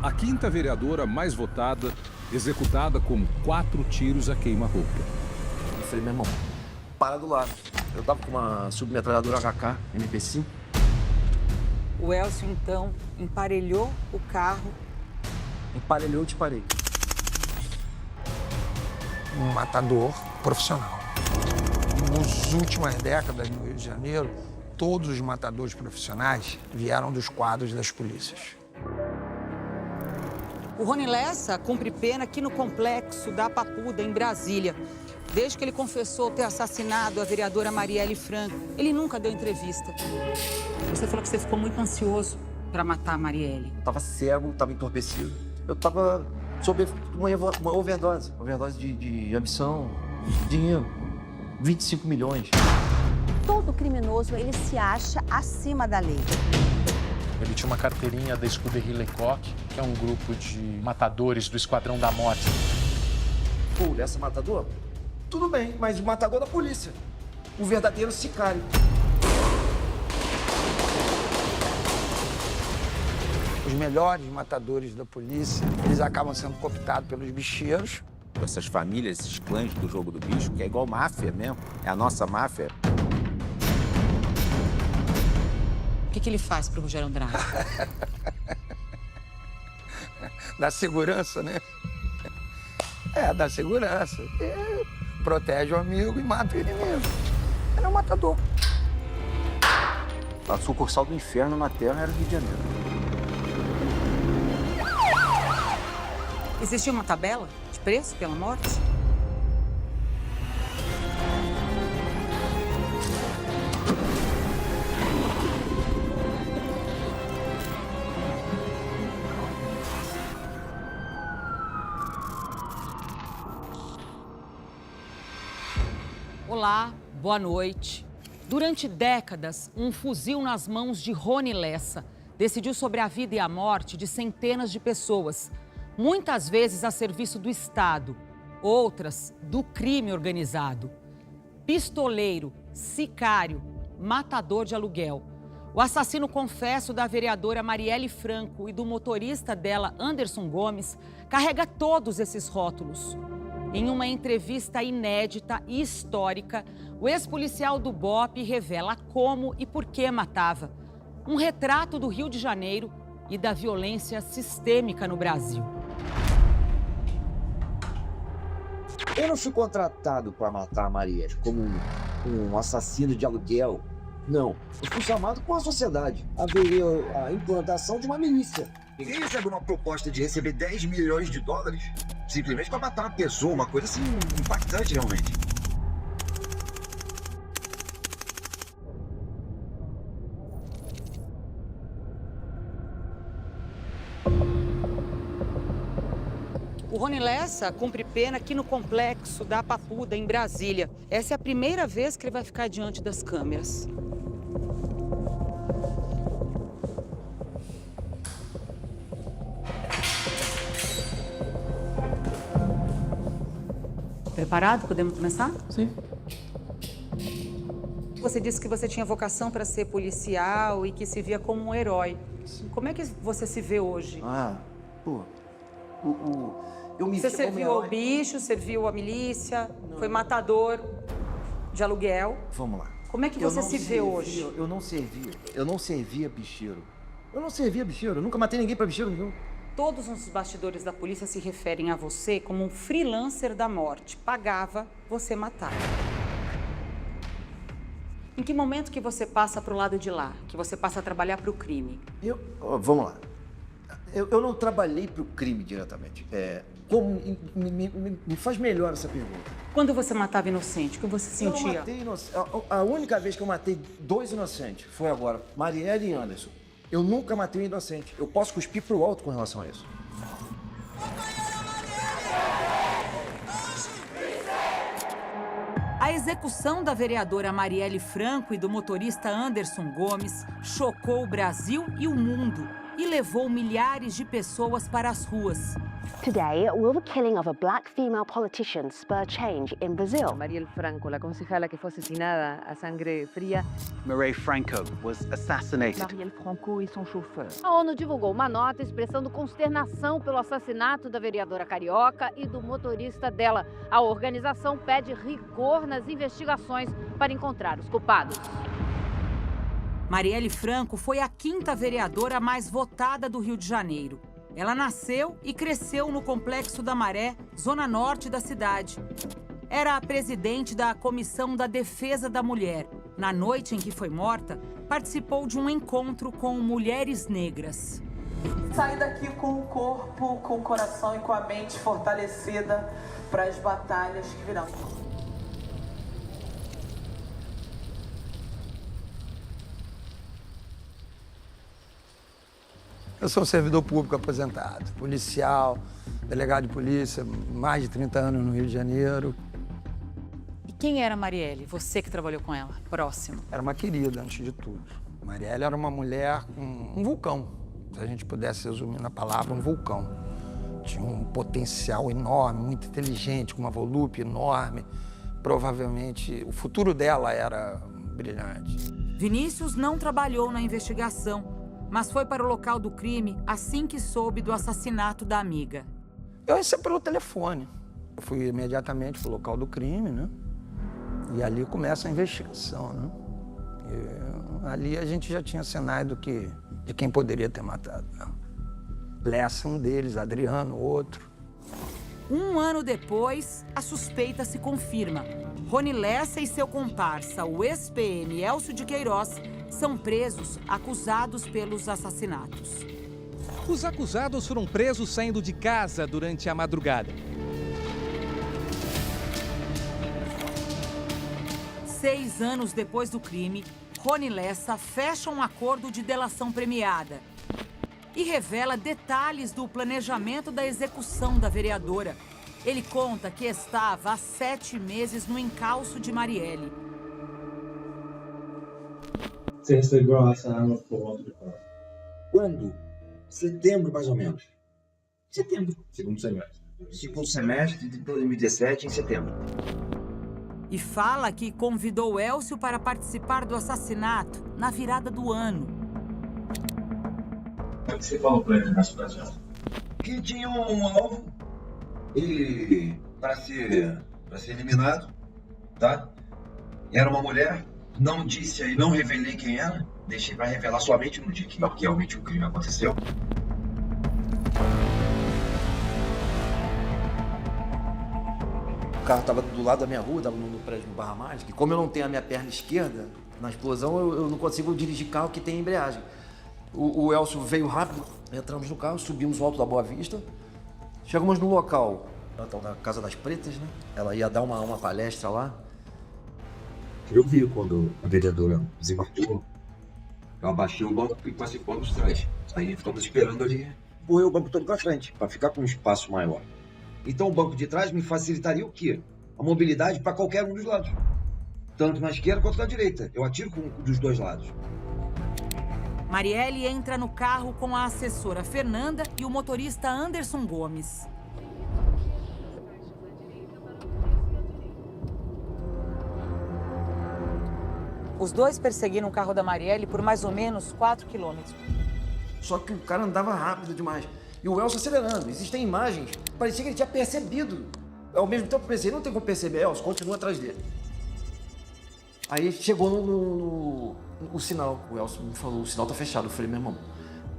A quinta vereadora mais votada, executada com 4 tiros a queima-roupa. Eu falei, meu irmão, para do lado. Eu tava com uma submetralhadora HK, MP5. O Elcio, então, emparelhou o carro. Emparelhou, eu disparei. Um matador profissional. Nas últimas décadas no Rio de Janeiro, todos os matadores profissionais vieram dos quadros das polícias. O Rony Lessa cumpre pena aqui no complexo da Papuda, em Brasília. Desde que ele confessou ter assassinado a vereadora Marielle Franco, ele nunca deu entrevista. Você falou que você ficou muito ansioso para matar a Marielle. Eu tava cego, tava entorpecido. Eu tava sob uma overdose. Overdose de ambição, dinheiro. 25 milhões. Todo criminoso, ele se acha acima da lei. Ele tinha uma carteirinha da Escuderie Lecoq, que é um grupo de matadores do Esquadrão da Morte. Pô, essa matador? Tudo bem, mas o matador da polícia. O verdadeiro sicário. Os melhores matadores da polícia, eles acabam sendo cooptados pelos bicheiros. Essas famílias, esses clãs do jogo do bicho, que é igual máfia mesmo, é a nossa máfia. O que ele faz pro Rogério Andrade? Dá segurança, né? Dá segurança. Protege o amigo e mata o inimigo. Ele é um matador. A sucursal do inferno na Terra era o Rio de Janeiro. Existia uma tabela de preço pela morte? Olá, boa noite. Durante décadas, um fuzil nas mãos de Rony Lessa decidiu sobre a vida e a morte de centenas de pessoas, muitas vezes a serviço do Estado, outras do crime organizado. Pistoleiro, sicário, matador de aluguel. O assassino confesso da vereadora Marielle Franco e do motorista dela, Anderson Gomes, carrega todos esses rótulos. Em uma entrevista inédita e histórica, o ex-policial do BOPE revela como e por que matava. Um retrato do Rio de Janeiro e da violência sistêmica no Brasil. Eu não fui contratado para matar a Marielle como um assassino de aluguel. Não. Eu fui chamado por uma sociedade. Haveria a implantação de uma milícia. Ninguém recebe uma proposta de receber 10 milhões de dólares simplesmente para matar uma pessoa, uma coisa assim impactante realmente. O Rony Lessa cumpre pena aqui no complexo da Papuda, em Brasília. Essa é a primeira vez que ele vai ficar diante das câmeras. Preparado? Podemos começar? Sim. Você disse que você tinha vocação para ser policial e que se via como um herói. Como é que você se vê hoje? Eu me Você vi como serviu herói. ao bicho, serviu à milícia, foi matador de aluguel. Vamos lá. Como é que você se vê hoje? Eu não servia bicheiro. Eu nunca matei ninguém para bicheiro nenhum. Todos os bastidores da polícia se referem a você como um freelancer da morte. Pagava, você matava. Em que momento que você passa para o lado de lá? Que você passa a trabalhar para o crime? Vamos lá. Eu não trabalhei para o crime diretamente. Me faz melhor essa pergunta. Quando você matava inocente, o que você Eu não sentia? matei a única vez que eu matei 2 inocentes foi agora, Marielle e Anderson. Eu nunca matei um inocente. Eu posso cuspir pro alto com relação a isso. A execução da vereadora Marielle Franco e do motorista Anderson Gomes chocou o Brasil e o mundo e levou milhares de pessoas para as ruas. Today, will the killing of a black female politician spur change in Brazil? Marielle Franco, la concejala que fue asesinada a sangre fría. Marielle Franco was assassinated. Marielle Franco e seu chauffeur. A ONU divulgou uma nota expressando consternação pelo assassinato da vereadora carioca e do motorista dela. A organização pede rigor nas investigações para encontrar os culpados. Marielle Franco foi a 5ª vereadora mais votada do Rio de Janeiro. Ela nasceu e cresceu no Complexo da Maré, zona norte da cidade. Era a presidente da Comissão da Defesa da Mulher. Na noite em que foi morta, participou de um encontro com mulheres negras. Saí daqui com o corpo, com o coração e com a mente fortalecida para as batalhas que virão. Eu sou um servidor público aposentado, policial, delegado de polícia, mais de 30 anos no Rio de Janeiro. E quem era Marielle? Você que trabalhou com ela, próximo. Era uma querida, antes de tudo. Marielle era uma mulher com um vulcão, se a gente pudesse resumir na palavra, um vulcão. Tinha um potencial enorme, muito inteligente, com uma volúpia enorme. Provavelmente, o futuro dela era brilhante. Vinícius não trabalhou na investigação, mas foi para o local do crime assim que soube do assassinato da amiga. Eu recebi pelo telefone. Eu fui imediatamente para o local do crime, né? E ali começa a investigação, né? E ali a gente já tinha cenário de quem poderia ter matado, né? Lessa, um deles, Adriano, outro. Um ano depois, a suspeita se confirma. Rony Lessa e seu comparsa, o ex-PM Elcio de Queiroz, são presos, acusados pelos assassinatos. Os acusados foram presos saindo de casa durante a madrugada. 6 anos depois do crime, Rony Lessa fecha um acordo de delação premiada e revela detalhes do planejamento da execução da vereadora. Ele conta que estava há 7 meses no encalço de Marielle. Você recebeu essa arma por volta de quando? Quando? Setembro, mais ou menos. Setembro. Segundo semestre. Segundo semestre de 2017, em setembro. E fala que convidou Elcio para participar do assassinato na virada do ano. O que você falou pra ele nessa ocasião? Que tinha um alvo e para ser eliminado, tá? Era uma mulher. Não disse aí, não revelei quem era. Deixei para revelar somente no dia que realmente o crime aconteceu. O carro estava do lado da minha rua, estava no prédio do Barra Mágica. E como eu não tenho a minha perna esquerda, na explosão eu não consigo dirigir carro que tem embreagem. O Elcio veio rápido, entramos no carro, subimos o Alto da Boa Vista. Chegamos no local, na Casa das Pretas, né? Ela ia dar uma palestra lá. Eu vi quando a vereadora desembarcou. Eu abaixei o banco e passei por os trás. Aí ficamos esperando ali. Empurrei o banco todo para frente, para ficar com um espaço maior. Então o banco de trás me facilitaria o quê? A mobilidade para qualquer um dos lados. Tanto na esquerda quanto na direita. Eu atiro dos dois lados. Marielle entra no carro com a assessora Fernanda e o motorista Anderson Gomes. Os dois perseguiram o carro da Marielle por mais ou menos 4 quilômetros. Só que o cara andava rápido demais. E o Elcio acelerando. Existem imagens. Parecia que ele tinha percebido. Ao mesmo tempo eu pensei, não tem como perceber, Elcio, continua atrás dele. Aí chegou no sinal. O Elcio me falou, o sinal tá fechado. Eu falei, meu irmão,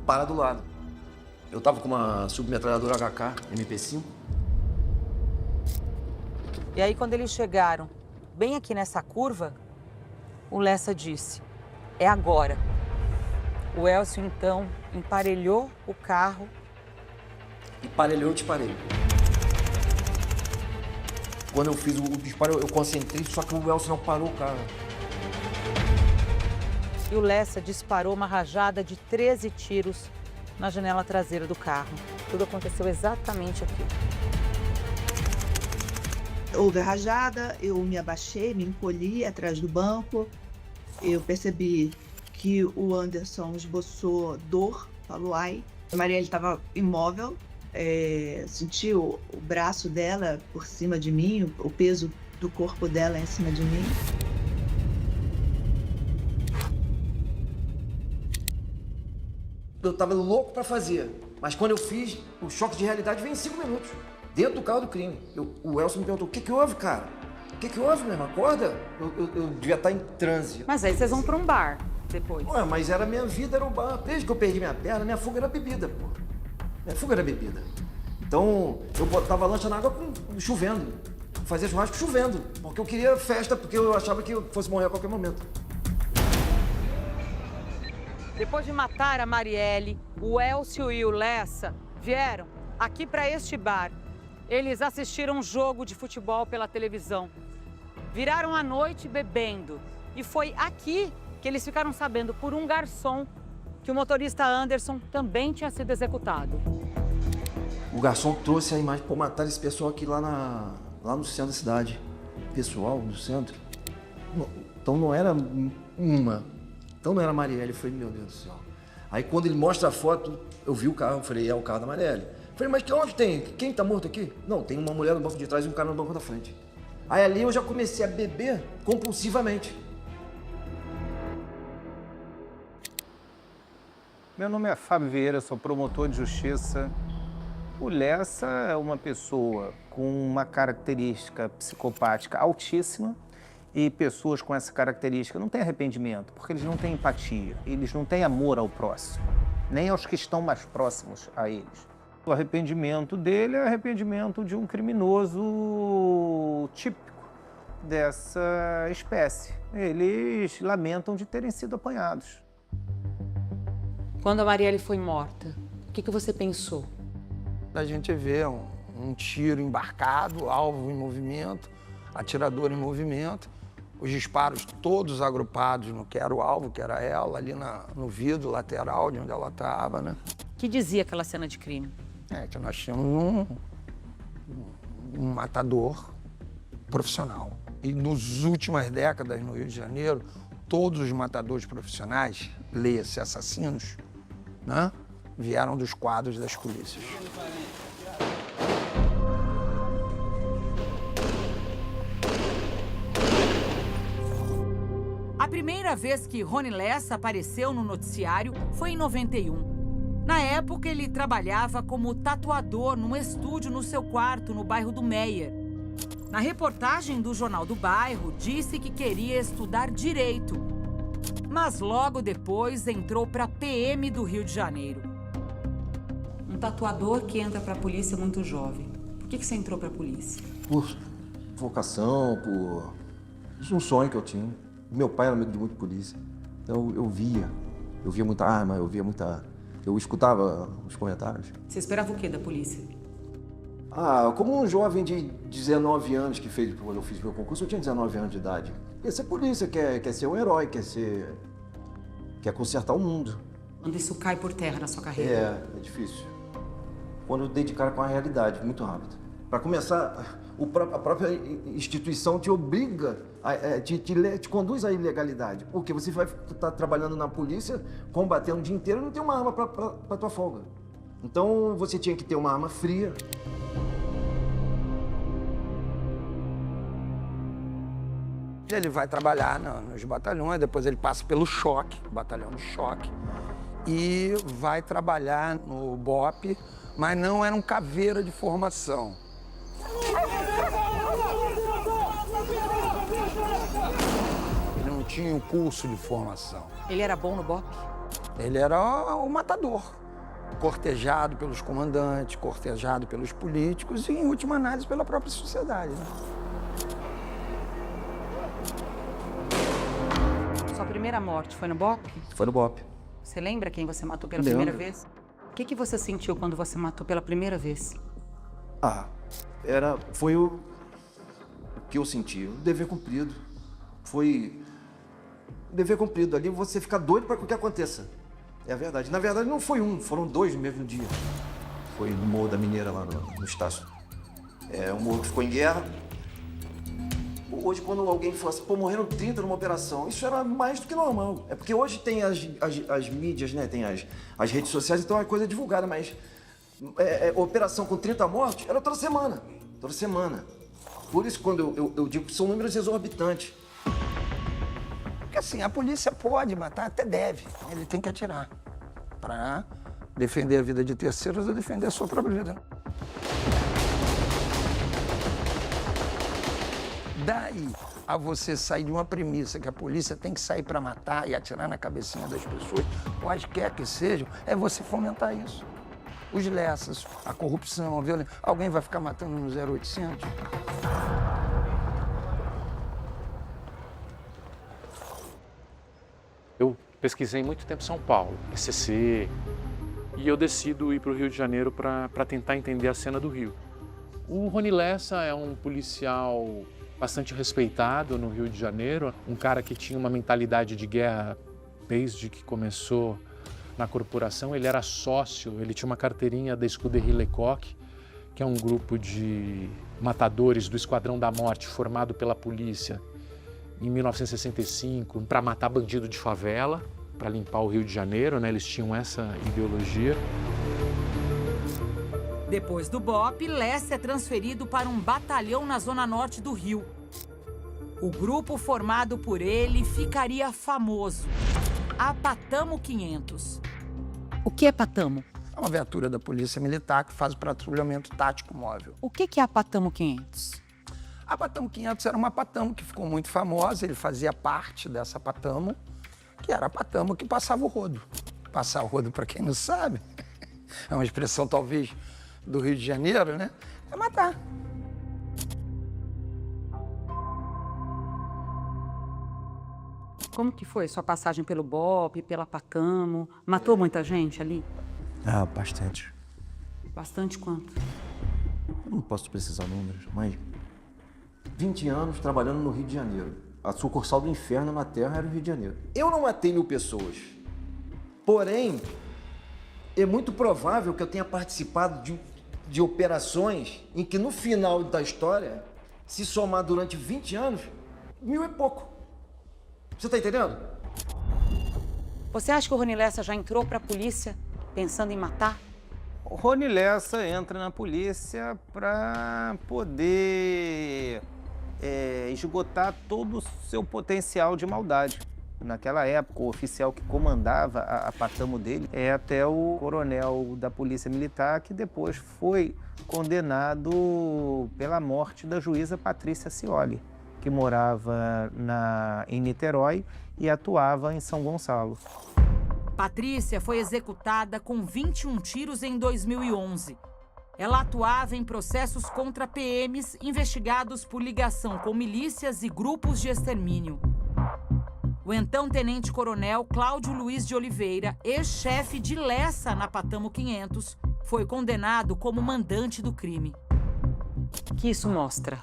para do lado. Eu tava com uma submetralhadora HK MP5. E aí quando eles chegaram bem aqui nessa curva, o Lessa disse, é agora. O Elcio, então, emparelhou o carro. Emparelhou, eu disparei. Quando eu fiz o disparo, eu concentrei, só que o Elcio não parou o carro. E o Lessa disparou uma rajada de 13 tiros na janela traseira do carro. Tudo aconteceu exatamente aqui. Houve a rajada, eu me abaixei, me encolhi atrás do banco. Eu percebi que o Anderson esboçou dor, falou ai. A Marielle estava imóvel, senti o braço dela por cima de mim, o peso do corpo dela em cima de mim. Eu tava louco pra fazer, mas quando eu fiz, o choque de realidade veio em 5 minutos, dentro do carro do crime. O Elcio me perguntou, o que houve, cara? O que houve, meu irmão? Acorda? Eu devia estar em transe. Mas aí vocês vão pra um bar depois. Ué, mas era minha vida, era o bar. Desde que eu perdi minha perna, minha fuga era bebida, pô. Minha fuga era bebida. Então, eu botava lancha na água chovendo. Fazia churrasco chovendo. Porque eu queria festa, porque eu achava que eu fosse morrer a qualquer momento. Depois de matar a Marielle, o Elcio e o Lessa vieram aqui para este bar. Eles assistiram um jogo de futebol pela televisão. Viraram a noite bebendo. E foi aqui que eles ficaram sabendo por um garçom que o motorista Anderson também tinha sido executado. O garçom trouxe a imagem, pô, mataram esse pessoal aqui lá no centro da cidade. Pessoal do centro. Então não era uma. Então não era a Marielle. Eu falei, meu Deus do céu. Aí quando ele mostra a foto, eu vi o carro, eu falei, é o carro da Marielle. Eu falei, mas onde tem? Quem tá morto aqui? Não, tem uma mulher no banco de trás e um cara no banco da frente. Aí ali eu já comecei a beber compulsivamente. Meu nome é Fábio Vieira, sou promotor de justiça. O Lessa é uma pessoa com uma característica psicopática altíssima e pessoas com essa característica não têm arrependimento, porque eles não têm empatia, eles não têm amor ao próximo, nem aos que estão mais próximos a eles. O arrependimento dele é arrependimento de um criminoso típico dessa espécie. Eles lamentam de terem sido apanhados. Quando a Marielle foi morta, o que você pensou? A gente vê um tiro embarcado, alvo em movimento, atirador em movimento, os disparos todos agrupados no que era o alvo, que era ela, ali no vidro lateral de onde ela estava, né? O que dizia aquela cena de crime? Que nós tínhamos um matador profissional. E nas últimas décadas no Rio de Janeiro, todos os matadores profissionais, leia-se assassinos, né, vieram dos quadros das polícias. A primeira vez que Rony Lessa apareceu no noticiário foi em 91. Na época, ele trabalhava como tatuador num estúdio no seu quarto, no bairro do Meier. Na reportagem do Jornal do Bairro, disse que queria estudar Direito. Mas logo depois entrou para a PM do Rio de Janeiro. Um tatuador que entra para a polícia muito jovem. Por que você entrou para a polícia? Por vocação, por... Isso é um sonho que eu tinha. Meu pai era amigo de muita polícia. Então eu via muita arma, eu escutava os comentários. Você esperava o quê da polícia? Como um jovem de 19 anos que fez, quando eu fiz meu concurso, eu tinha 19 anos de idade. Quer ser polícia, quer ser um herói, quer consertar o mundo. Quando isso cai por terra na sua carreira? É difícil. Quando eu dei de cara com a realidade, muito rápido. Para começar, a própria instituição te obriga, te conduz à ilegalidade. Porque você vai estar trabalhando na polícia, combatendo o dia inteiro e não tem uma arma para tua folga. Então você tinha que ter uma arma fria. Ele vai trabalhar nos batalhões, depois ele passa pelo choque, batalhão de choque, e vai trabalhar no BOPE, mas não era um caveira de formação. Ele não tinha um curso de formação. Ele era bom no BOPE? Ele era o matador, cortejado pelos comandantes, cortejado pelos políticos e, em última análise, pela própria sociedade, né? Sua primeira morte foi no BOPE? Foi no BOPE. Você lembra quem você matou pela primeira vez? O que você sentiu quando você matou pela primeira vez? Foi o que eu senti, o dever cumprido. Foi o dever cumprido. Ali você fica doido para que o que aconteça. É a verdade. Na verdade, não foi um, foram 2 no mesmo dia. Foi no Morro da Mineira, lá no Estácio. O morro que ficou em guerra. Hoje, quando alguém fala assim, morreram 30 numa operação, isso era mais do que normal. É porque hoje tem as mídias, né? Tem as redes sociais, então a coisa é divulgada, mas operação com 30 mortos era toda semana. Toda semana. Por isso, quando eu digo que são números exorbitantes. Porque assim, a polícia pode matar, até deve. Ele tem que atirar para defender a vida de terceiros ou defender a sua própria vida. Daí a você sair de uma premissa que a polícia tem que sair para matar e atirar na cabecinha das pessoas, quaisquer que sejam, é você fomentar isso. Os Lessas, a corrupção, a violência. Alguém vai ficar matando no 0800? Eu pesquisei muito tempo em São Paulo, PCC, e eu decido ir para o Rio de Janeiro para tentar entender a cena do Rio. O Rony Lessa é um policial bastante respeitado no Rio de Janeiro, um cara que tinha uma mentalidade de guerra desde que começou na corporação. Ele era sócio, ele tinha uma carteirinha da Escuderie Lecoq, que é um grupo de matadores do Esquadrão da Morte formado pela polícia em 1965 para matar bandido de favela, para limpar o Rio de Janeiro, né? Eles tinham essa ideologia. Depois do BOPE, Lessa é transferido para um batalhão na zona norte do Rio. O grupo formado por ele ficaria famoso. A Patamo 500. O que é Patamo? É uma viatura da Polícia Militar que faz o patrulhamento tático móvel. O que é a Patamo 500? A Patamo 500 era uma Patamo que ficou muito famosa, ele fazia parte dessa Patamo, que era a Patamo que passava o rodo. Passar o rodo, para quem não sabe, é uma expressão talvez do Rio de Janeiro, né? É matar. Como que foi sua passagem pelo BOPE, pela Patamo? Matou muita gente ali? Ah, bastante. Bastante quanto? Eu não posso precisar números, mas 20 anos trabalhando no Rio de Janeiro. A sucursal do inferno na Terra era o Rio de Janeiro. Eu não matei 1000 pessoas. Porém, é muito provável que eu tenha participado de operações em que no final da história, se somar durante 20 anos, 1000 é pouco. Você tá entendendo? Você acha que o Rony Lessa já entrou para a polícia pensando em matar? O Rony Lessa entra na polícia para poder esgotar todo o seu potencial de maldade. Naquela época, o oficial que comandava a Patamo dele é até o coronel da Polícia Militar, que depois foi condenado pela morte da juíza Patrícia Scioli, que morava em Niterói e atuava em São Gonçalo. Patrícia foi executada com 21 tiros em 2011. Ela atuava em processos contra PMs investigados por ligação com milícias e grupos de extermínio. O então tenente-coronel Cláudio Luiz de Oliveira, ex-chefe de Lessa na Patamo 500, foi condenado como mandante do crime. O que isso mostra?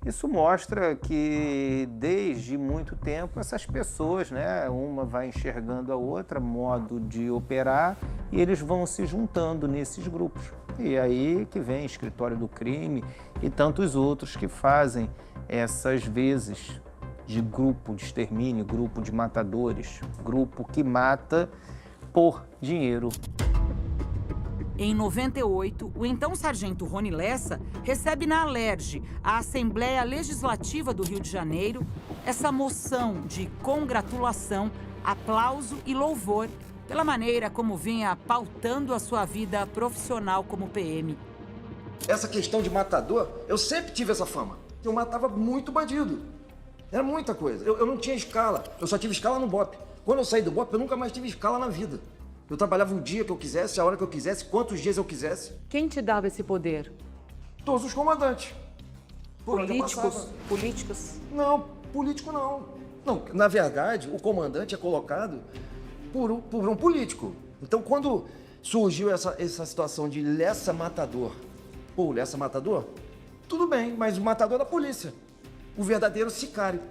Isso mostra que, desde muito tempo, essas pessoas, né, uma vai enxergando a outra, modo de operar, e eles vão se juntando nesses grupos. E aí que vem Escritório do Crime e tantos outros que fazem essas vezes de grupo de extermínio, grupo de matadores, grupo que mata por dinheiro. Em 98, o então sargento Rony Lessa recebe na Alerj, a Assembleia Legislativa do Rio de Janeiro, essa moção de congratulação, aplauso e louvor pela maneira como vinha pautando a sua vida profissional como PM. Essa questão de matador, eu sempre tive essa fama. Eu matava muito bandido. Era muita coisa. Eu não tinha escala, eu só tive escala no BOPE. Quando eu saí do BOPE, eu nunca mais tive escala na vida. Eu trabalhava o dia que eu quisesse, a hora que eu quisesse, quantos dias eu quisesse. Quem te dava esse poder? Todos os comandantes. Políticos? Políticos? Não, político não. Não, na verdade, o comandante é colocado por um político. Então, quando surgiu essa situação de Lessa matador, pô, Lessa matador, tudo bem, mas o matador é da polícia. O verdadeiro sicário.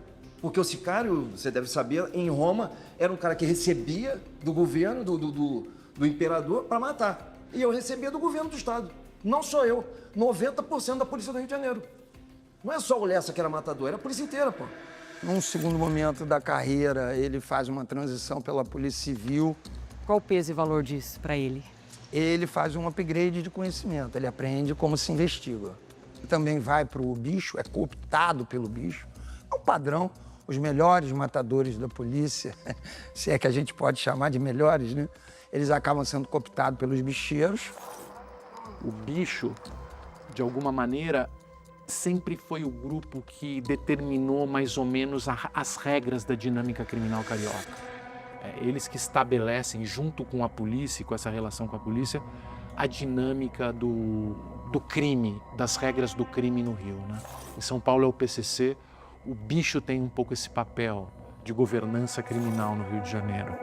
Porque o sicário, você deve saber, em Roma, era um cara que recebia do governo, do imperador, para matar. E eu recebia do governo do estado. Não só eu, 90% da polícia do Rio de Janeiro. Não é só o Lessa que era matador, era a polícia inteira, pô. Num segundo momento da carreira, ele faz uma transição pela Polícia Civil. Qual o peso e valor disso para ele? ele faz um upgrade de conhecimento, ele aprende como se investiga. Também vai para o bicho, é cooptado pelo bicho. É um padrão. Os melhores matadores da polícia, se é que a gente pode chamar de melhores, né? Eles acabam sendo cooptados pelos bicheiros. O bicho, de alguma maneira, sempre foi o grupo que determinou mais ou menos as regras da dinâmica criminal carioca. Eles que estabelecem, junto com a polícia, com essa relação com a polícia, a dinâmica do crime, das regras do crime no Rio, né? Em São Paulo é o PCC, o bicho tem um pouco esse papel de governança criminal no Rio de Janeiro.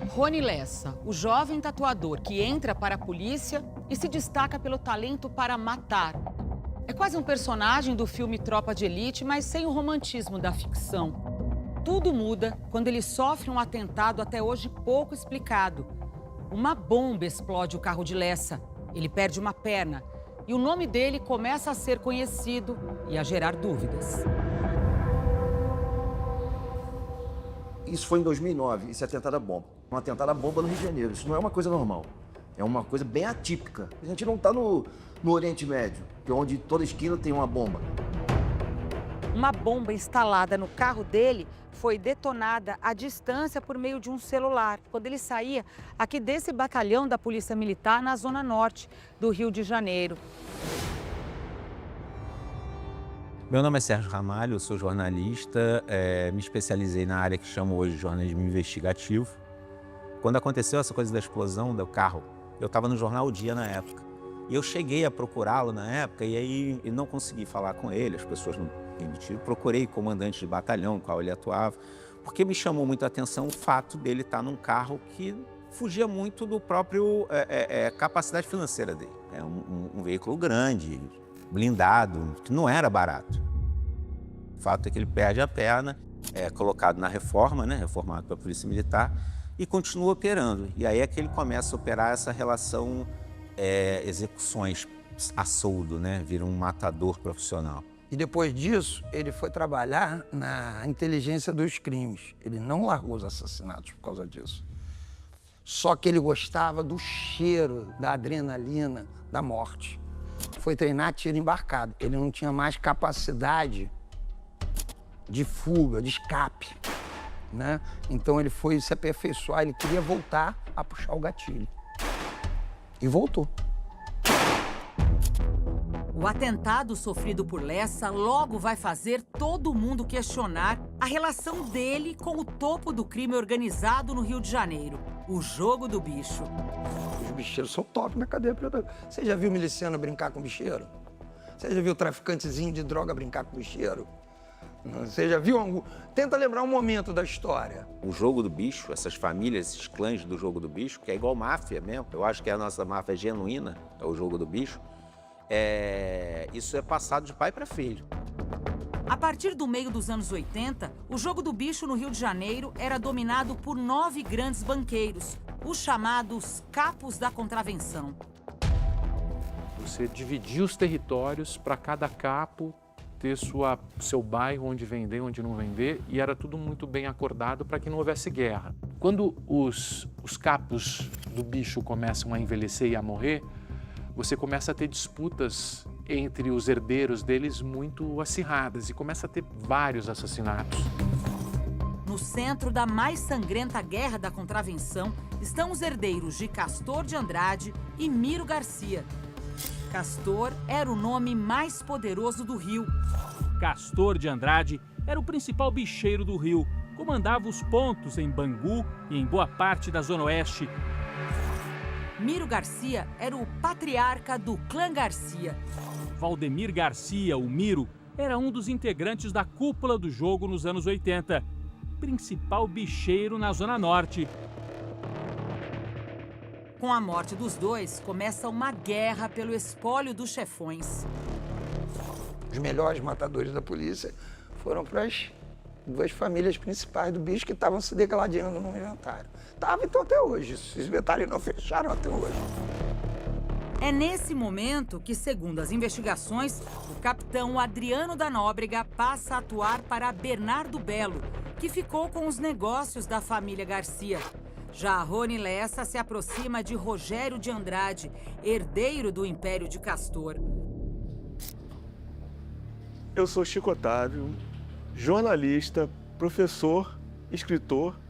Rony Lessa, o jovem tatuador que entra para a polícia e se destaca pelo talento para matar. É quase um personagem do filme Tropa de Elite, mas sem o romantismo da ficção. Tudo muda quando ele sofre um atentado até hoje pouco explicado. Uma bomba explode o carro de Lessa. Ele perde uma perna e o nome dele começa a ser conhecido e a gerar dúvidas. Isso foi em 2009, esse atentado à bomba. Um atentado à bomba no Rio de Janeiro. Isso não é uma coisa normal. É uma coisa bem atípica. A gente não está no Oriente Médio, que é onde toda esquina tem uma bomba. Uma bomba instalada no carro dele foi detonada à distância por meio de um celular, quando ele saía aqui desse batalhão da Polícia Militar na Zona Norte do Rio de Janeiro. Meu nome é Sérgio Ramalho, eu sou jornalista, me especializei na área que chamo hoje de jornalismo investigativo. Quando aconteceu essa coisa da explosão do carro, eu estava no jornal O Dia na época. E eu cheguei a procurá-lo na época e aí eu não consegui falar com ele, as pessoas não permitiram. Procurei o comandante de batalhão, no qual ele atuava, porque me chamou muito a atenção o fato dele estar num carro que fugia muito do próprio capacidade financeira dele. É um veículo grande, blindado, que não era barato. O fato é que ele perde a perna, é colocado na reforma, né, reformado para a Polícia Militar, e continua operando. E aí é que ele começa a operar essa relação execuções a soldo, né, vira um matador profissional. E depois disso, ele foi trabalhar na inteligência dos crimes. Ele não largou os assassinatos por causa disso. Só que ele gostava do cheiro, da adrenalina, da morte. Foi treinar tiro embarcado. Ele não tinha mais capacidade de fuga, de escape, né? Então ele foi se aperfeiçoar, ele queria voltar a puxar o gatilho. E voltou. O atentado sofrido por Lessa logo vai fazer todo mundo questionar a relação dele com o topo do crime organizado no Rio de Janeiro, o jogo do bicho. Os bicheiros são top na cadeia preta. Você já viu miliciano brincar com bicheiro? Você já viu traficantezinho de droga brincar com bicheiro? Você já viu algum... Tenta lembrar um momento da história. O jogo do bicho, essas famílias, esses clãs do jogo do bicho, que é igual máfia mesmo. Eu acho que a nossa máfia genuína é o jogo do bicho. Isso é passado de pai para filho. A partir do meio dos anos 80, o jogo do bicho no Rio de Janeiro era dominado por 9 grandes banqueiros, os chamados capos da contravenção. Você dividia os territórios para cada capo ter seu bairro onde vender, onde não vender, e era tudo muito bem acordado para que não houvesse guerra. Quando os capos do bicho começam a envelhecer e a morrer, você começa a ter disputas entre os herdeiros deles muito acirradas e começa a ter vários assassinatos. No centro da mais sangrenta guerra da contravenção estão os herdeiros de Castor de Andrade e Miro Garcia. Castor era o nome mais poderoso do Rio. Castor de Andrade era o principal bicheiro do Rio. Comandava os pontos em Bangu e em boa parte da Zona Oeste. Miro Garcia era o patriarca do clã Garcia. Valdemir Garcia, o Miro, era um dos integrantes da cúpula do jogo nos anos 80. Principal bicheiro na Zona Norte. Com a morte dos dois, começa uma guerra pelo espólio dos chefões. Os melhores matadores da polícia foram para as 2 famílias principais do bicho que estavam se degladiando no inventário. Estavam então até hoje, esses inventários não fecharam até hoje. É nesse momento que, segundo as investigações, o capitão Adriano da Nóbrega passa a atuar para Bernardo Belo, que ficou com os negócios da família Garcia. Já a Rony Lessa se aproxima de Rogério de Andrade, herdeiro do Império de Castor. Eu sou Chico Otávio, jornalista, professor, escritor.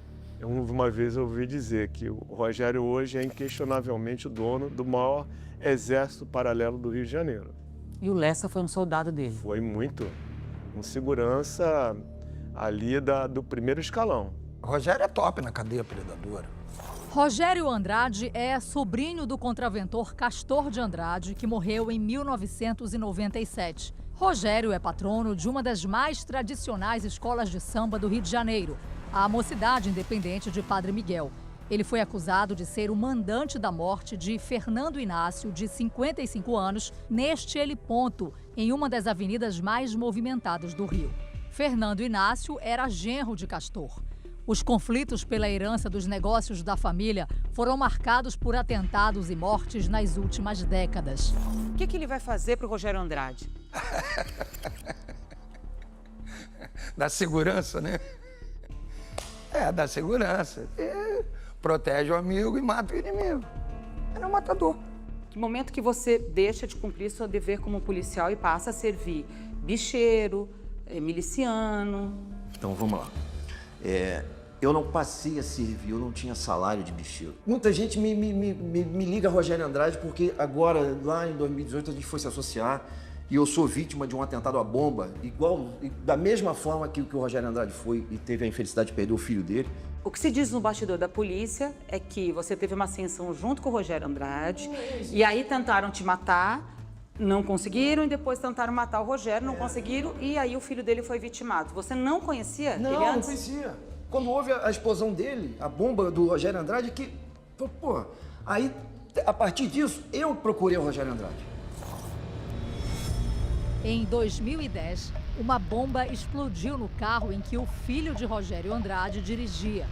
Uma vez eu ouvi dizer que o Rogério hoje é inquestionavelmente o dono do maior exército paralelo do Rio de Janeiro. E o Lessa foi um soldado dele? Foi muito. Um segurança ali do primeiro escalão. Rogério é top na cadeia predadora. Rogério Andrade é sobrinho do contraventor Castor de Andrade, que morreu em 1997. Rogério é patrono de uma das mais tradicionais escolas de samba do Rio de Janeiro, a Mocidade Independente de Padre Miguel. Ele foi acusado de ser o mandante da morte de Fernando Inácio, de 55 anos, neste heliponto, em uma das avenidas mais movimentadas do Rio. Fernando Inácio era genro de Castor. Os conflitos pela herança dos negócios da família foram marcados por atentados e mortes nas últimas décadas. O que ele vai fazer para o Rogério Andrade? Dá segurança, né? Dá segurança. Protege o amigo e mata o inimigo. Ele é um matador. No momento que você deixa de cumprir seu dever como policial e passa a servir bicheiro, miliciano... Então, vamos lá. Eu não passei a servir, eu não tinha salário de bicheiro. Muita gente me liga Rogério Andrade porque agora, lá em 2018, a gente foi se associar e eu sou vítima de um atentado à bomba, da mesma forma que o Rogério Andrade foi e teve a infelicidade de perder o filho dele. O que se diz no bastidor da polícia é que você teve uma ascensão junto com o Rogério Andrade e aí tentaram te matar, não conseguiram, e depois tentaram matar o Rogério, não conseguiram, e aí o filho dele foi vitimado. Você não conhecia ele antes? Não conhecia. Quando houve a explosão dele, a bomba do Rogério Andrade, aí, a partir disso, eu procurei o Rogério Andrade. Em 2010, uma bomba explodiu no carro em que o filho de Rogério Andrade dirigia.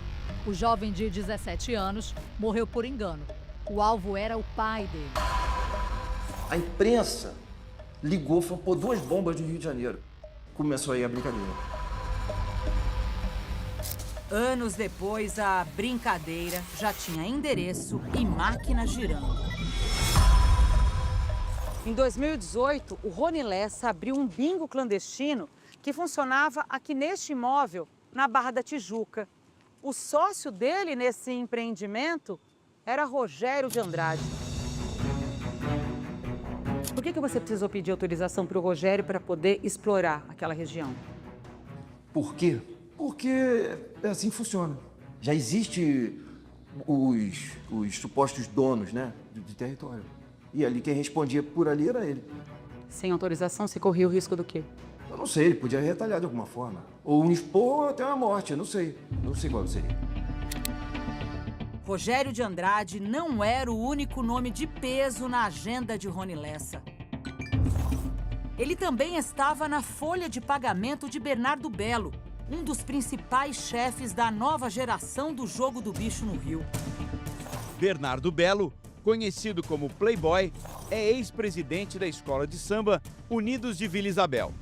O jovem de 17 anos morreu por engano. O alvo era o pai dele. A imprensa ligou, falou, pô, 2 bombas no Rio de Janeiro. Começou aí a brincadeira. Anos depois, a brincadeira já tinha endereço e máquina girando. Em 2018, o Rony Lessa abriu um bingo clandestino que funcionava aqui neste imóvel, na Barra da Tijuca. O sócio dele nesse empreendimento era Rogério de Andrade. Por que você precisou pedir autorização para o Rogério para poder explorar aquela região? Por quê? Porque assim funciona. Já existe os supostos donos, né, de território. E ali quem respondia por ali era ele. Sem autorização, você corria o risco do quê? Eu não sei, ele podia retalhar de alguma forma. Ou me expor até a morte, eu não sei. Não sei qual seria. Rogério de Andrade não era o único nome de peso na agenda de Rony Lessa. Ele também estava na folha de pagamento de Bernardo Belo, um dos principais chefes da nova geração do jogo do bicho no Rio. Bernardo Belo, conhecido como Playboy, é ex-presidente da escola de samba Unidos de Vila Isabel.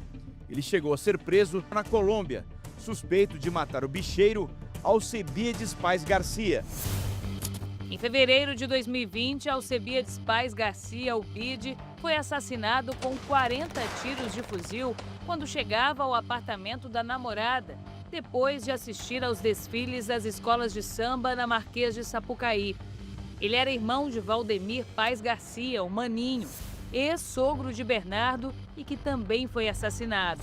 Ele chegou a ser preso na Colômbia, suspeito de matar o bicheiro Alcebiades Paz Garcia. Em fevereiro de 2020, Alcebiades Paz Garcia, o BID, foi assassinado com 40 tiros de fuzil quando chegava ao apartamento da namorada, depois de assistir aos desfiles das escolas de samba na Marquês de Sapucaí. Ele era irmão de Valdemir Paz Garcia, o Maninho, ex-sogro de Bernardo e que também foi assassinado.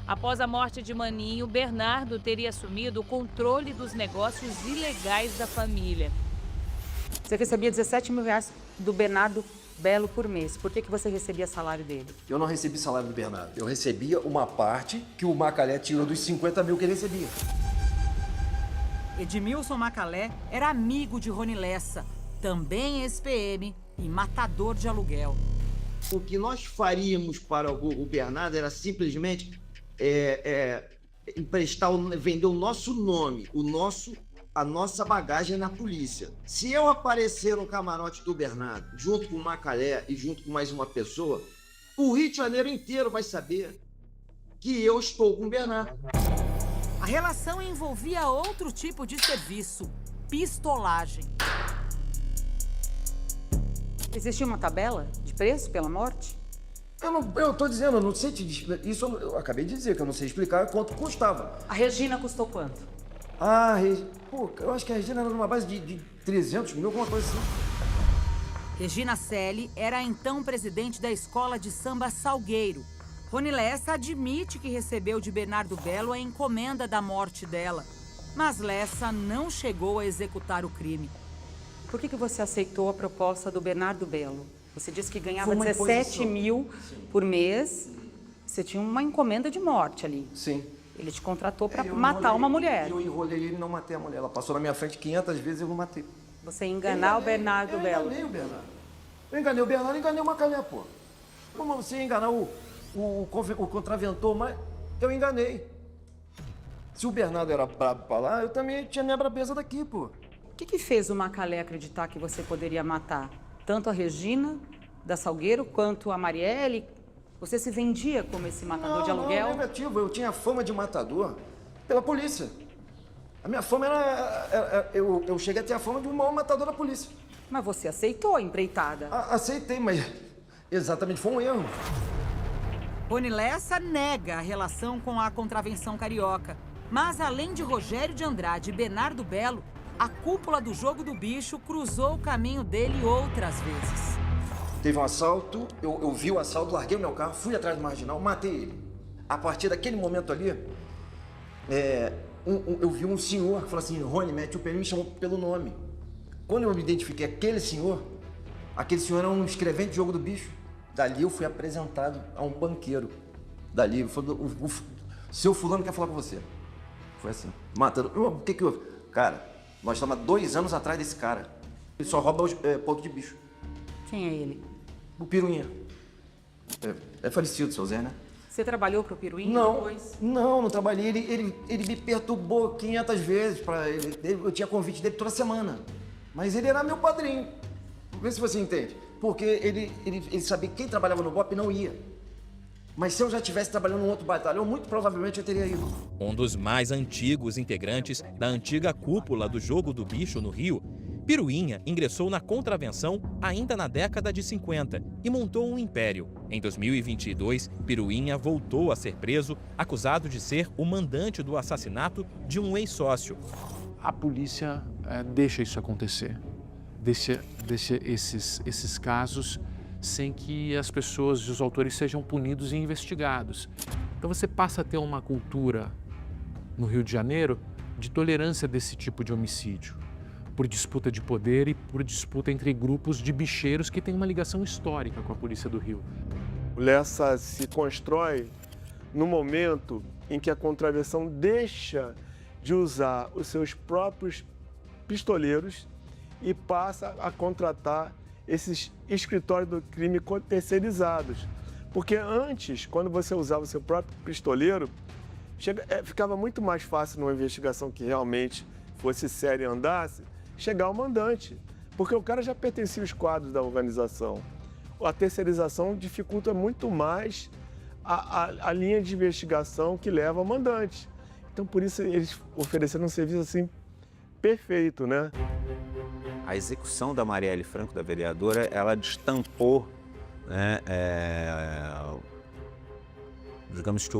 Após a morte de Maninho, Bernardo teria assumido o controle dos negócios ilegais da família. Você recebia 17 mil reais do Bernardo Belo por mês. Por que você recebia salário dele? Eu não recebi salário do Bernardo. Eu recebia uma parte que o Macalé tirou dos 50 mil que ele recebia. Edmilson Macalé era amigo de Rony Lessa, também ex-PM e matador de aluguel. O que nós faríamos para o Bernardo era simplesmente emprestar, vender o nosso nome, a nossa bagagem na polícia. Se eu aparecer no camarote do Bernardo, junto com o Macalé e junto com mais uma pessoa, o Rio de Janeiro inteiro vai saber que eu estou com o Bernardo. A relação envolvia outro tipo de serviço, pistolagem. Existia uma tabela de preço pela morte? Eu tô dizendo, eu não sei te explicar. Isso eu acabei de dizer, que eu não sei explicar quanto custava. A Regina custou quanto? Pô, eu acho que a Regina era numa base de 300 mil, alguma coisa assim. Regina Selle era então presidente da escola de samba Salgueiro. Rony Lessa admite que recebeu de Bernardo Bello a encomenda da morte dela. Mas Lessa não chegou a executar o crime. Por que você aceitou a proposta do Bernardo Bello? Você disse que ganhava 17 mil por mês. Você tinha uma encomenda de morte ali. Sim. Ele te contratou para matar uma mulher. Eu enrolei ele e não matei a mulher. Ela passou na minha frente 500 vezes e eu não matei. Você enganar o Bernardo Bello. Eu enganei o Bernardo. Eu enganei o Bernardo e enganei o Macalé, pô. Como você enganar o contraventor, mas eu enganei. Se o Bernardo era brabo pra lá, eu também tinha minha brabeza daqui, pô. O que fez o Macalé acreditar que você poderia matar tanto a Regina da Salgueiro quanto a Marielle? Você se vendia como esse matador de aluguel? Não, negativo. Eu tinha fama de matador pela polícia. A minha fama era... Eu cheguei a ter a fama de um maior matador da polícia. Mas você aceitou a empreitada? Aceitei, mas exatamente foi um erro. Rony Lessa nega a relação com a contravenção carioca. Mas além de Rogério de Andrade e Bernardo Bello, a cúpula do Jogo do Bicho cruzou o caminho dele outras vezes. Teve um assalto, eu vi o assalto, larguei o meu carro, fui atrás do marginal, matei ele. A partir daquele momento ali, eu vi um senhor que falou assim, Rony, mete o pé, me chamou pelo nome. Quando eu me identifiquei aquele senhor era um escrevente de Jogo do Bicho. Dali eu fui apresentado a um banqueiro. Dali, ele falou, o seu fulano quer falar com você. Foi assim, matando. O que houve? Cara, nós estamos há 2 anos atrás desse cara. Ele só rouba ponto de bicho. Quem é ele? O Piruinha. É falecido, seu Zé, né? Você trabalhou pro Piruinha depois? Não trabalhei. Ele me perturbou 500 vezes. Eu tinha convite dele toda semana. Mas ele era meu padrinho. Vê se você entende. Porque ele sabia que quem trabalhava no BOP não ia. Mas se eu já estivesse trabalhando num outro batalhão, muito provavelmente eu teria ido. Um dos mais antigos integrantes da antiga cúpula do Jogo do Bicho no Rio, Piruinha ingressou na contravenção ainda na década de 50 e montou um império. Em 2022, Piruinha voltou a ser preso, acusado de ser o mandante do assassinato de um ex-sócio. A polícia deixa isso acontecer, deixa esses casos sem que as pessoas e os autores sejam punidos e investigados. Então você passa a ter uma cultura no Rio de Janeiro de tolerância desse tipo de homicídio, por disputa de poder e por disputa entre grupos de bicheiros que têm uma ligação histórica com a polícia do Rio. O Lessa se constrói no momento em que a contravenção deixa de usar os seus próprios pistoleiros e passa a contratar esses escritórios do crime terceirizados. Porque antes, quando você usava o seu próprio pistoleiro, ficava muito mais fácil numa investigação que realmente fosse séria e andasse, chegar ao mandante. Porque o cara já pertencia aos quadros da organização. A terceirização dificulta muito mais a linha de investigação que leva ao mandante. Então, por isso, eles ofereceram um serviço assim perfeito, né? A execução da Marielle Franco, da vereadora, ela destampou, né, digamos que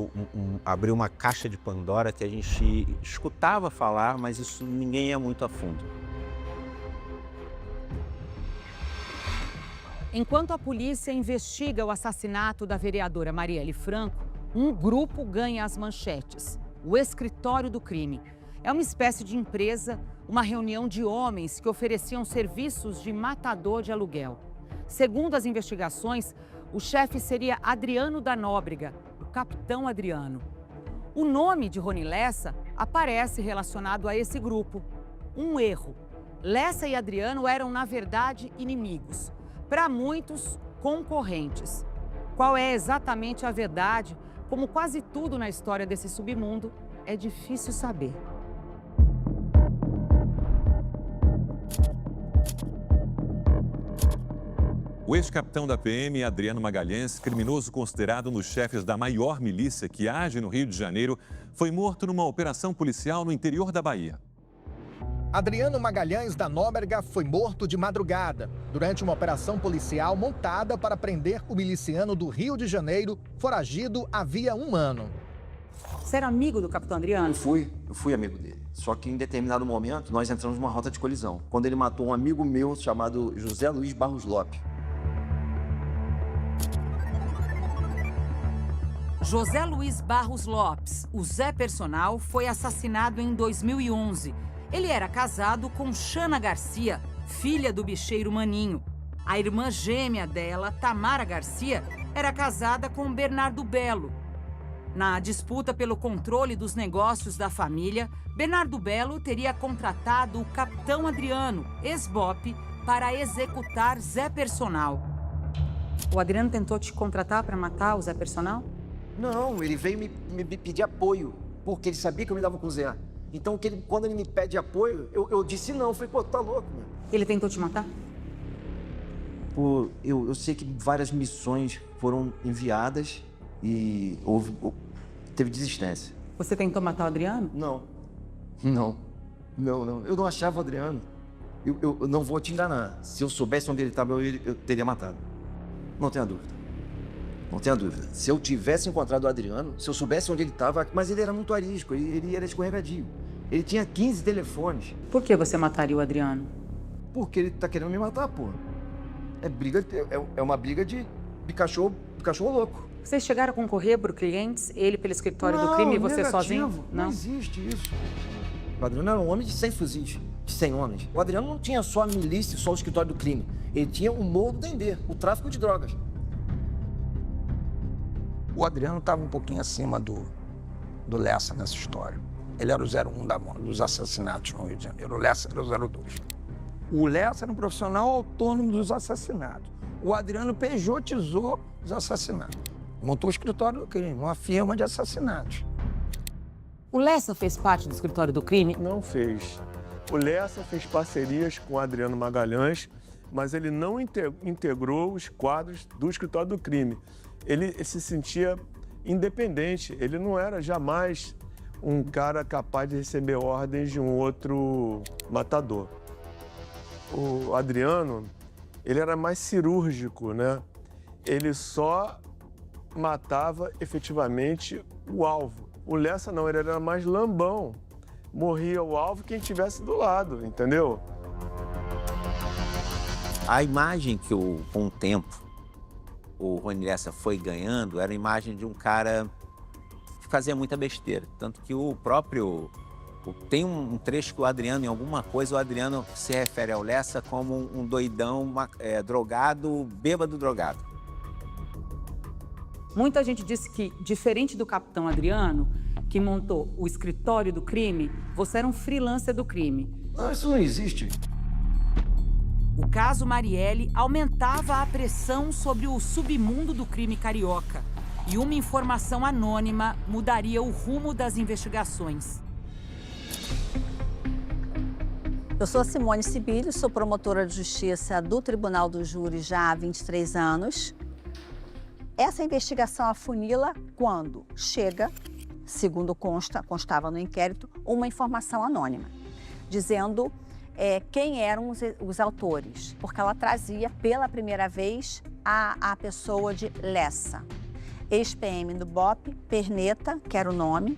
abriu uma caixa de Pandora que a gente escutava falar, mas isso ninguém ia muito a fundo. Enquanto a polícia investiga o assassinato da vereadora Marielle Franco, um grupo ganha as manchetes: o Escritório do Crime. É uma espécie de empresa, uma reunião de homens que ofereciam serviços de matador de aluguel. Segundo as investigações, o chefe seria Adriano da Nóbrega, o capitão Adriano. O nome de Rony Lessa aparece relacionado a esse grupo. Um erro. Lessa e Adriano eram, na verdade, inimigos. Para muitos, concorrentes. Qual é exatamente a verdade? Como quase tudo na história desse submundo, é difícil saber. O ex-capitão da PM, Adriano Magalhães, criminoso considerado um dos chefes da maior milícia que age no Rio de Janeiro, foi morto numa operação policial no interior da Bahia. Adriano Magalhães da Nóbrega foi morto de madrugada durante uma operação policial montada para prender o miliciano do Rio de Janeiro, foragido havia 1 ano. Você era amigo do capitão Adriano? Eu fui amigo dele. Só que em determinado momento nós entramos numa rota de colisão, quando ele matou um amigo meu chamado José Luiz Barros Lopes. José Luiz Barros Lopes, o Zé Personal, foi assassinado em 2011. Ele era casado com Xana Garcia, filha do bicheiro Maninho. A irmã gêmea dela, Tamara Garcia, era casada com Bernardo Belo. Na disputa pelo controle dos negócios da família, Bernardo Belo teria contratado o capitão Adriano, ex-BOPE, para executar Zé Personal. O Adriano tentou te contratar para matar o Zé Personal? Não, ele veio me pedir apoio, porque ele sabia que eu me dava com o Zé. Então, quando ele me pede apoio, eu disse não. Eu falei, pô, tá louco, mano. Ele tentou te matar? Pô, eu sei que várias missões foram enviadas e teve desistência. Você tentou matar o Adriano? Não. Eu não achava o Adriano. Eu não vou te enganar. Se eu soubesse onde ele estava, eu teria matado. Não tenha dúvida. Não tenha dúvida. Se eu tivesse encontrado o Adriano, se eu soubesse onde ele estava, mas ele era muito arisco, ele era escorregadio. Ele tinha 15 telefones. Por que você mataria o Adriano? Porque ele tá querendo me matar, pô. É uma briga de cachorro louco. Vocês chegaram a concorrer por clientes, ele pelo escritório do crime e você negativo. Sozinho? Não existe isso. O Adriano era um homem de 100 fuzis, de 100 homens. O Adriano não tinha só a milícia, só o escritório do crime. Ele tinha o Morro do Dendê, o tráfico de drogas. O Adriano estava um pouquinho acima do Lessa nessa história. Ele era o 01 dos assassinatos no Rio de Janeiro. O Lessa era o 02. O Lessa era um profissional autônomo dos assassinatos. O Adriano pejotizou os assassinatos. Montou o escritório do crime, uma firma de assassinatos. O Lessa fez parte do escritório do crime? Não fez. O Lessa fez parcerias com o Adriano Magalhães, mas ele não integrou os quadros do escritório do crime. Ele se sentia independente, ele não era jamais um cara capaz de receber ordens de um outro matador. O Adriano, ele era mais cirúrgico, né? Ele só matava efetivamente o alvo. O Lessa não, ele era mais lambão. Morria o alvo quem estivesse do lado, entendeu? A imagem que, com o tempo, o Rony Lessa foi ganhando era a imagem de um cara que fazia muita besteira. Tanto que o próprio... Tem um trecho que o Adriano, em alguma coisa, o Adriano se refere ao Lessa como um doidão, drogado, bêbado drogado. Muita gente disse que, diferente do capitão Adriano, que montou o escritório do crime, você era um freelancer do crime. Não, isso não existe. O caso Marielle aumentava a pressão sobre o submundo do crime carioca. E uma informação anônima mudaria o rumo das investigações. Eu sou Simone Sibilho, sou promotora de justiça do Tribunal do Júri já há 23 anos. Essa investigação afunila quando chega, segundo constava no inquérito, uma informação anônima, dizendo quem eram os autores, porque ela trazia pela primeira vez a pessoa de Lessa, ex-PM do BOPE, Perneta, que era o nome,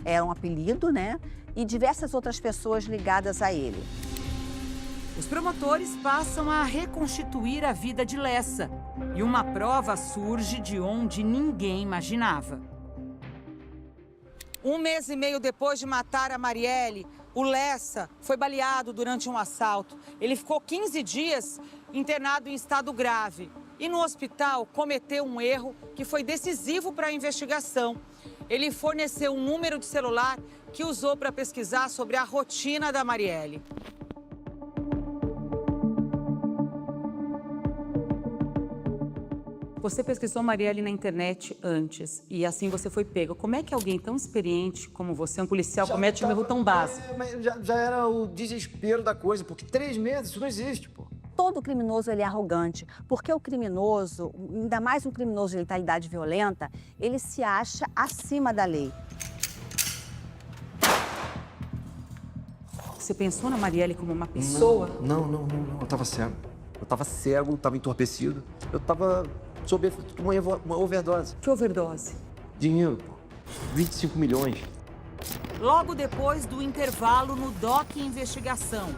era um apelido, né? E diversas outras pessoas ligadas a ele. Os promotores passam a reconstituir a vida de Lessa e uma prova surge de onde ninguém imaginava. 1 mês e meio depois de matar a Marielle, o Lessa foi baleado durante um assalto. Ele ficou 15 dias internado em estado grave e no hospital cometeu um erro que foi decisivo para a investigação. Ele forneceu um número de celular que usou para pesquisar sobre a rotina da Marielle. Você pesquisou Marielle na internet antes e assim você foi pego. Como é que alguém tão experiente como você, um policial, comete um erro tão básico? Já era o desespero da coisa, porque 3 meses, isso não existe, pô. Todo criminoso ele é arrogante, porque o criminoso, ainda mais um criminoso de letalidade violenta, ele se acha acima da lei. Você pensou na Marielle como uma pessoa? Não. Eu tava cego. Eu tava cego, tava entorpecido. Eu tava sob efeito de uma overdose. Que overdose? Dinheiro, pô. 25 milhões. Logo depois do intervalo no DOC Investigação.